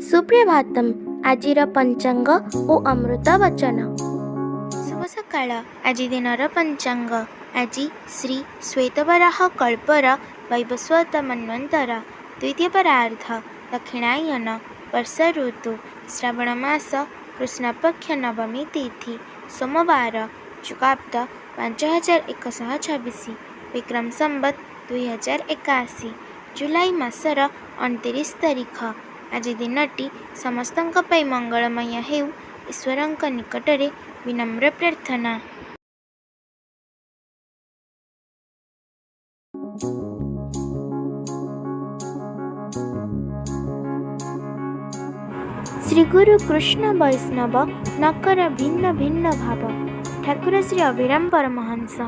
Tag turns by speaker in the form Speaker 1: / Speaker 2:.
Speaker 1: सुप्रभातम। आजिर पंचांग ओ अमृत वचन। शुभ सकाळ। आज दिनर पंचांग। आज श्री श्वेतवराह कल्पर वैवस्वत मन्वंतर द्वितीय परार्ध दक्षिणायन वर्षा ऋतु श्रावण मास कृष्णपक्ष नवमी तिथि सोमवार चुकाब्द 5126 विक्रम संबत 2081 जुलाई मासर 29 तारिख। आज दिनटी समस्तंक पई मंगलमय हेउ ईश्वरंक निकटरे विनम्र प्रार्थना। श्री गुरु कृष्ण वैष्णव नकर भिन्न भिन्न भाव। ठाकुर श्री अभिराम परमहंस।